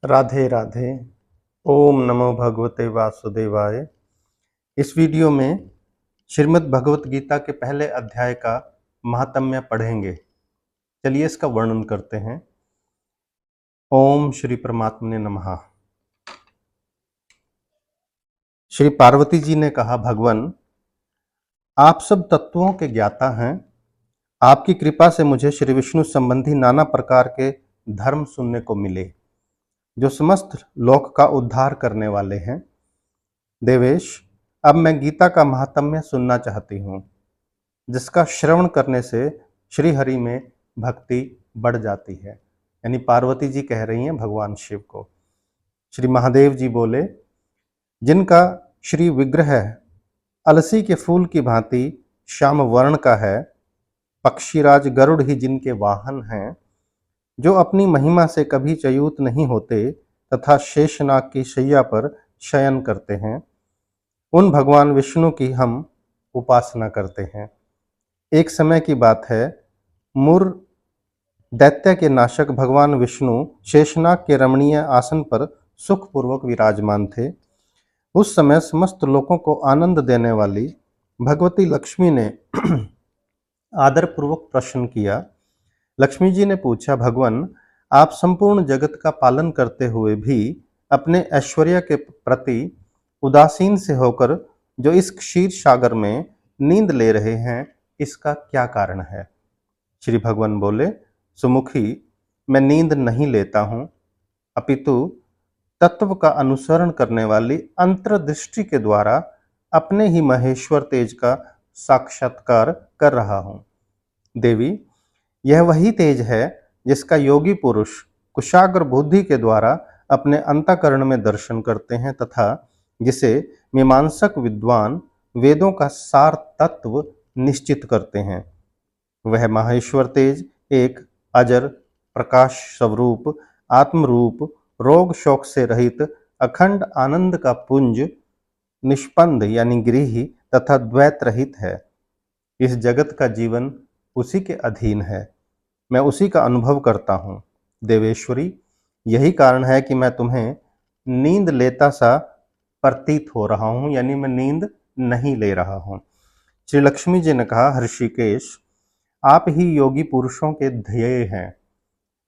राधे राधे। ओम नमो भगवते वासुदेवाय। इस वीडियो में श्रीमद् भगवत गीता के पहले अध्याय का महात्म्य पढ़ेंगे। चलिए इसका वर्णन करते हैं। ओम श्री परमात्मने नमः। श्री पार्वती जी ने कहा, भगवान आप सब तत्वों के ज्ञाता हैं। आपकी कृपा से मुझे श्री विष्णु संबंधी नाना प्रकार के धर्म सुनने को मिले जो समस्त लोक का उद्धार करने वाले हैं। देवेश, अब मैं गीता का महात्म्य सुनना चाहती हूँ, जिसका श्रवण करने से श्री हरि में भक्ति बढ़ जाती है। यानी पार्वती जी कह रही हैं भगवान शिव को। श्री महादेव जी बोले, जिनका श्री विग्रह अलसी के फूल की भांति श्याम वर्ण का है, पक्षीराज गरुड़ ही जिनके वाहन हैं, जो अपनी महिमा से कभी च्युत नहीं होते तथा शेषनाग की शैया पर शयन करते हैं, उन भगवान विष्णु की हम उपासना करते हैं। एक समय की बात है, मुर दैत्य के नाशक भगवान विष्णु शेषनाग के रमणीय आसन पर सुखपूर्वक विराजमान थे। उस समय समस्त लोगों को आनंद देने वाली भगवती लक्ष्मी ने आदरपूर्वक प्रश्न किया। लक्ष्मी जी ने पूछा, भगवान आप संपूर्ण जगत का पालन करते हुए भी अपने ऐश्वर्य के प्रति उदासीन से होकर जो इस क्षीर सागर में नींद ले रहे हैं, इसका क्या कारण है? श्री भगवान बोले, सुमुखी, मैं नींद नहीं लेता हूं, अपितु तत्व का अनुसरण करने वाली अंतर्दृष्टि के द्वारा अपने ही महेश्वर तेज का साक्षात्कार कर रहा हूं। देवी, यह वही तेज है जिसका योगी पुरुष कुशाग्र बुद्धि के द्वारा अपने अंतःकरण में दर्शन करते हैं तथा जिसे मीमांसक विद्वान वेदों का सार तत्व निश्चित करते हैं। वह माहेश्वर तेज एक अजर प्रकाश स्वरूप आत्मरूप रोग शोक से रहित अखंड आनंद का पुंज निष्पंद यानी गृही तथा द्वैत रहित है। इस जगत का जीवन उसी के अधीन है, मैं उसी का अनुभव करता हूँ। देवेश्वरी, यही कारण है कि मैं तुम्हें नींद लेता सा प्रतीत हो रहा हूँ, यानी मैं नींद नहीं ले रहा हूँ। श्री लक्ष्मी जी ने कहा, हृषिकेश, आप ही योगी पुरुषों के ध्येय हैं।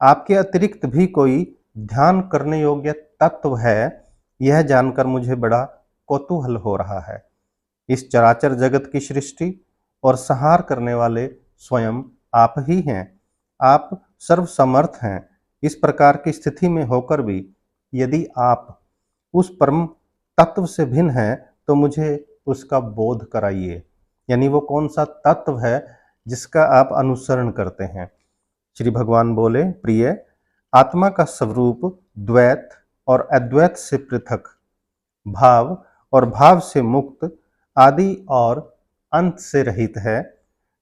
आपके अतिरिक्त भी कोई ध्यान करने योग्य तत्व है, यह जानकर मुझे बड़ा कौतूहल हो रहा है। इस चराचर जगत की सृष्टि और संहार करने वाले स्वयं आप ही हैं। आप सर्वसमर्थ हैं। इस प्रकार की स्थिति में होकर भी यदि आप उस परम तत्व से भिन्न हैं, तो मुझे उसका बोध कराइए। यानी वो कौन सा तत्व है जिसका आप अनुसरण करते हैं? श्री भगवान बोले, प्रिय, आत्मा का स्वरूप द्वैत और अद्वैत से पृथक, भाव और भाव से मुक्त, आदि और अंत से रहित है,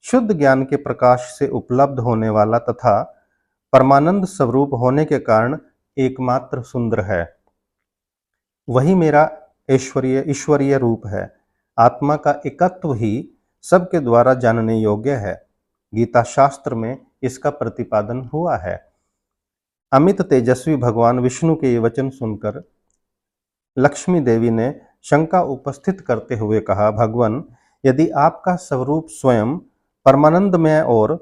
शुद्ध ज्ञान के प्रकाश से उपलब्ध होने वाला तथा परमानंद स्वरूप होने के कारण एकमात्र सुंदर है। वही मेरा ईश्वरीय रूप है। आत्मा का एकत्व ही सबके द्वारा जानने योग्य है। गीता शास्त्र में इसका प्रतिपादन हुआ है। अमित तेजस्वी भगवान विष्णु के ये वचन सुनकर लक्ष्मी देवी ने शंका उपस्थित करते हुए कहा, भगवान, यदि आपका स्वरूप स्वयं परमानंदमय और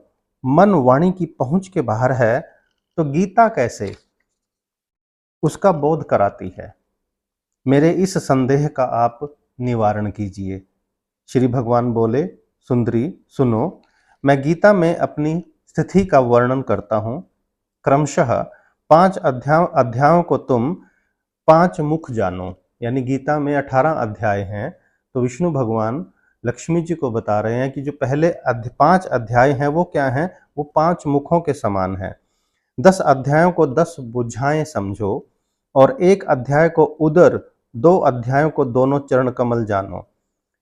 मन वाणी की पहुंच के बाहर है, तो गीता कैसे उसका बोध कराती है? मेरे इस संदेह का आप निवारण कीजिए। श्री भगवान बोले, सुंदरी सुनो, मैं गीता में अपनी स्थिति का वर्णन करता हूँ। क्रमशः 5 अध्यायों को तुम 5 मुख जानो। यानी गीता में 18 अध्याय हैं, तो विष्णु भगवान लक्ष्मी जी को बता रहे हैं कि जो पहले 5 अध्याय हैं वो क्या हैं? वो 5 मुखों के समान हैं। 10 अध्यायों को 10 बुझाएं समझो और 1 अध्याय को उदर, 2 अध्यायों को दोनों चरण कमल जानो।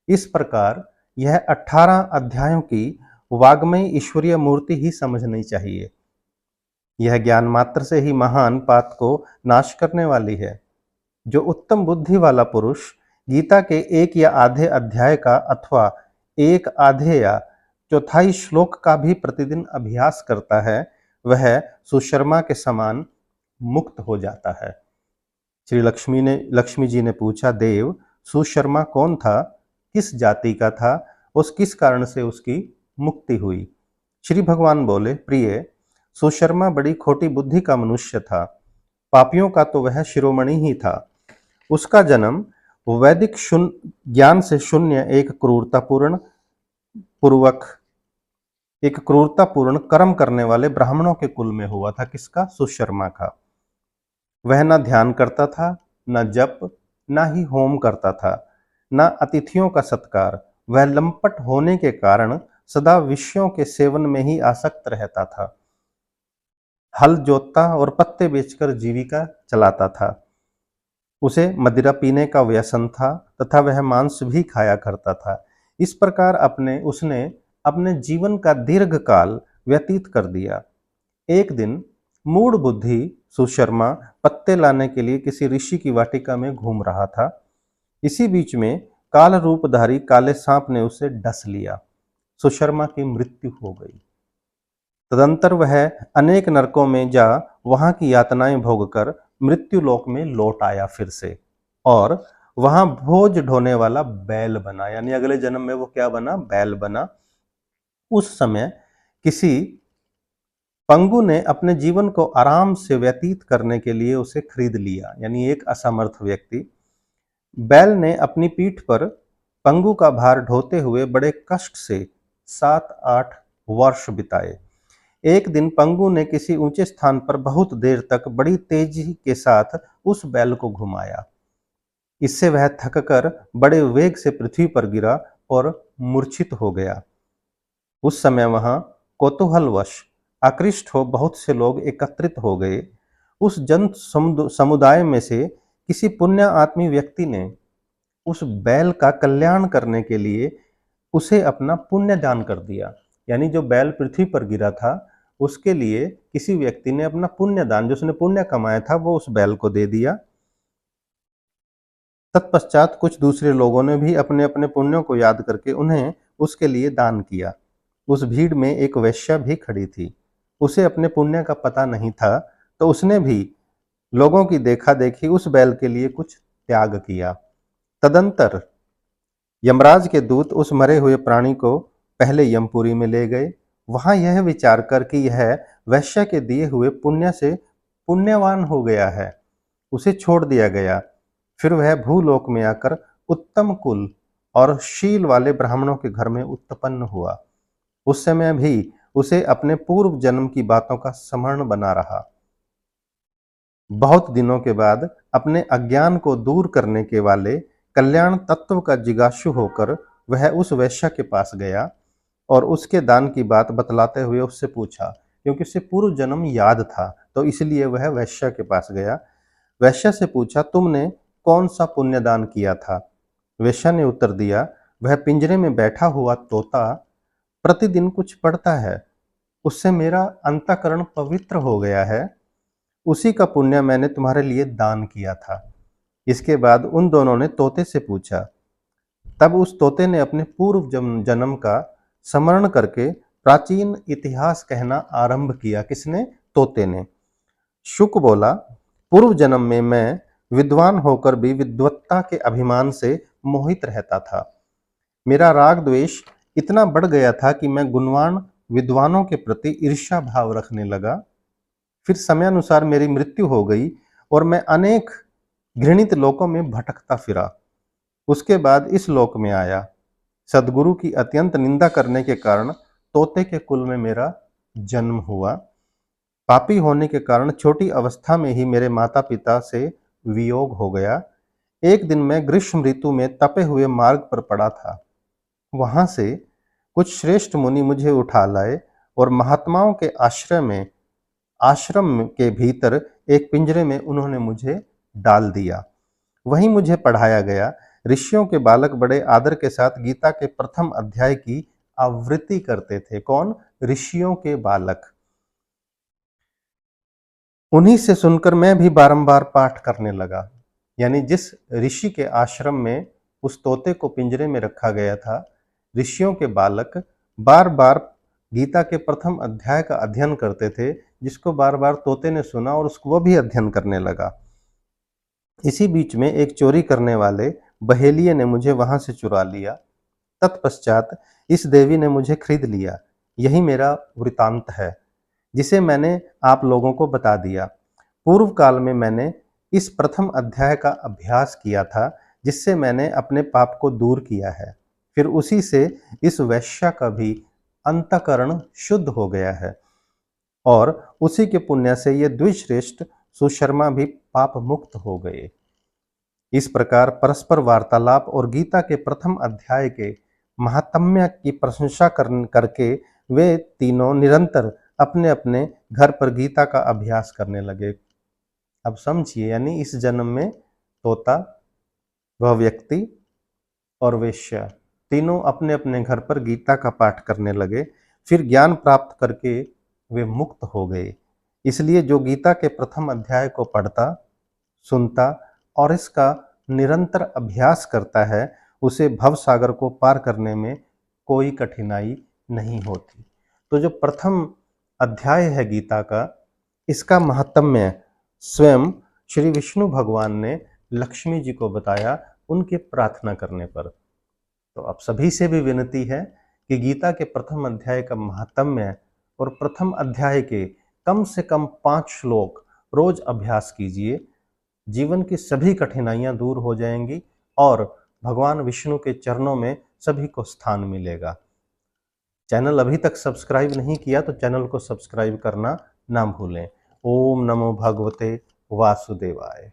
इस प्रकार यह 18 अध्यायों की वाग्मय ईश्वरीय मूर्ति ही समझनी चाहिए। यह ज्ञान मात्र से ही महान पात को नाश करने वाली है। जो उत्तम बुद्धि वाला पुरुष गीता के 1 या आधे अध्याय का अथवा 1 आधे या चौथाई श्लोक का भी प्रतिदिन अभ्यास करता है, वह सुशर्मा के समान मुक्त हो जाता है। लक्ष्मी जी ने पूछा, देव, सुशर्मा कौन था, किस जाति का था, उस किस कारण से उसकी मुक्ति हुई? श्री भगवान बोले, प्रिय, सुशर्मा बड़ी खोटी बुद्धि का मनुष्य था। पापियों का तो वह शिरोमणि ही था। उसका जन्म वैदिक ज्ञान से शून्य पूर्वक एक क्रूरतापूर्ण कर्म करने वाले ब्राह्मणों के कुल में हुआ था। किसका? सुशर्मा का। वह न ध्यान करता था, न जप, न ही होम करता था, न अतिथियों का सत्कार। वह लंपट होने के कारण सदा विषयों के सेवन में ही आसक्त रहता था। हल जोतता और पत्ते बेचकर जीविका चलाता था। उसे मदिरा पीने का व्यसन था तथा वह मांस भी खाया करता था। इस प्रकार उसने अपने जीवन का दीर्घ काल व्यतीत कर दिया। एक दिन मूढ़ बुद्धि सुशर्मा पत्ते लाने के लिए किसी ऋषि की वाटिका में घूम रहा था। इसी बीच में काल रूपधारी काले सांप ने उसे डस लिया। सुशर्मा की मृत्यु हो गई। तदंतर वह अनेक नरकों में जा वहां की यातनाएं भोगकर मृत्यु लोक में लौट आया फिर से, और वहां भोज ढोने वाला बैल बना। यानी अगले जन्म में वो क्या बना? बैल बना। उस समय किसी पंगु ने अपने जीवन को आराम से व्यतीत करने के लिए उसे खरीद लिया। यानी एक असमर्थ व्यक्ति। बैल ने अपनी पीठ पर पंगु का भार ढोते हुए बड़े कष्ट से 7-8 वर्ष बिताए। एक दिन पंगु ने किसी ऊंचे स्थान पर बहुत देर तक बड़ी तेजी के साथ उस बैल को घुमाया। इससे वह थककर बड़े वेग से पृथ्वी पर गिरा और मूर्छित हो गया। उस समय वहां कौतूहलवश आकृष्ट हो बहुत से लोग एकत्रित हो गए। उस जन समुदाय में से किसी पुण्य आत्मी व्यक्ति ने उस बैल का कल्याण करने के लिए उसे अपना पुण्य दान कर दिया। यानी जो बैल पृथ्वी पर गिरा था उसके लिए किसी व्यक्ति ने अपना पुण्य दान, जो उसने पुण्य कमाया था, वो उस बैल को दे दिया। तत्पश्चात कुछ दूसरे लोगों ने भी अपने अपने पुण्यों को याद करके उन्हें उसके लिए दान किया। उस भीड़ में एक वैश्या भी खड़ी थी। उसे अपने पुण्य का पता नहीं था, तो उसने भी लोगों की देखा देखी उस बैल के लिए कुछ त्याग किया। तदंतर यमराज के दूत उस मरे हुए प्राणी को पहले यमपुरी में ले गए। वहां यह विचार कर कि यह वैश्य के दिए हुए पुण्य से पुण्यवान हो गया है, उसे छोड़ दिया गया। फिर वह भूलोक में आकर उत्तम कुल और शील वाले ब्राह्मणों के घर में उत्पन्न हुआ। उस समय भी उसे अपने पूर्व जन्म की बातों का स्मरण बना रहा। बहुत दिनों के बाद अपने अज्ञान को दूर करने के वाले कल्याण तत्व का जिज्ञासु होकर वह उस वैश्य के पास गया और उसके दान की बात बतलाते हुए उससे पूछा। क्योंकि उसे पूर्व जन्म याद था, तो इसलिए वह वैश्य के पास गया। वैश्य से पूछा, तुमने कौन सा पुण्य दान किया था? वैश्य ने उत्तर दिया, वह पिंजरे में बैठा हुआ तोता प्रतिदिन कुछ पढ़ता है, उससे मेरा अंतःकरण पवित्र हो गया है। उसी का पुण्य मैंने तुम्हारे लिए दान किया था। इसके बाद उन दोनों ने तोते से पूछा। तब उस तोते ने अपने पूर्व जन्म का स्मरण करके प्राचीन इतिहास कहना आरंभ किया। किसने? तोते ने। शुक बोला, पूर्व जन्म में मैं विद्वान होकर भी विद्वत्ता के अभिमान से मोहित रहता था। मेरा राग द्वेष इतना बढ़ गया था कि मैं गुणवान विद्वानों के प्रति ईर्ष्या भाव रखने लगा। फिर समयानुसार मेरी मृत्यु हो गई और मैं अनेक घृणित लोकों में भटकता फिरा। उसके बाद इस लोक में आया। सदगुरु की अत्यंत निंदा करने के कारण तोते के कुल में मेरा जन्म हुआ। पापी होने के कारण छोटी अवस्था में ही मेरे माता पिता से वियोग हो गया। एक दिन मैं ग्रीष्म ऋतु में तपे हुए मार्ग पर पड़ा था। वहां से कुछ श्रेष्ठ मुनि मुझे उठा लाए और महात्माओं के आश्रम के भीतर एक पिंजरे में उन्होंने मुझे डाल दिया। वहीं मुझे पढ़ाया गया। ऋषियों के बालक बड़े आदर के साथ गीता के प्रथम अध्याय की आवृत्ति करते थे। कौन? ऋषियों के बालक। उन्हीं से सुनकर मैं भी बारंबार पाठ करने लगा। यानी जिस ऋषि के आश्रम में उस तोते को पिंजरे में रखा गया था, ऋषियों के बालक बार बार गीता के प्रथम अध्याय का अध्ययन करते थे, जिसको बार बार तोते ने सुना और उसको वो भी अध्ययन करने लगा। इसी बीच में एक चोरी करने वाले बहेलिये ने मुझे वहां से चुरा लिया। तत्पश्चात इस देवी ने मुझे खरीद लिया। यही मेरा वृतांत है, जिसे मैंने आप लोगों को बता दिया। पूर्व काल में मैंने इस प्रथम अध्याय का अभ्यास किया था, जिससे मैंने अपने पाप को दूर किया है। फिर उसी से इस वेश्या का भी अंतःकरण शुद्ध हो गया है, और उसी के पुण्य से ये द्विश्रेष्ठ सुशर्मा भी पाप मुक्त हो गए। इस प्रकार परस्पर वार्तालाप और गीता के प्रथम अध्याय के महात्म्य की प्रशंसा करके वे तीनों निरंतर अपने अपने घर पर गीता का अभ्यास करने लगे। अब समझिए, यानी इस जन्म में तोता, वह व्यक्ति और वेश्या तीनों अपने अपने घर पर गीता का पाठ करने लगे। फिर ज्ञान प्राप्त करके वे मुक्त हो गए। इसलिए जो गीता के प्रथम अध्याय को पढ़ता, सुनता और इसका निरंतर अभ्यास करता है, उसे भव सागर को पार करने में कोई कठिनाई नहीं होती। तो जो प्रथम अध्याय है गीता का, इसका महात्म्य स्वयं श्री विष्णु भगवान ने लक्ष्मी जी को बताया उनके प्रार्थना करने पर। तो अब सभी से भी विनती है कि गीता के प्रथम अध्याय का महात्म्य और प्रथम अध्याय के कम से कम 5 श्लोक रोज अभ्यास कीजिए। जीवन की सभी कठिनाइयां दूर हो जाएंगी और भगवान विष्णु के चरणों में सभी को स्थान मिलेगा। चैनल अभी तक सब्सक्राइब नहीं किया तो चैनल को सब्सक्राइब करना ना भूलें। ओम नमो भगवते वासुदेवाय।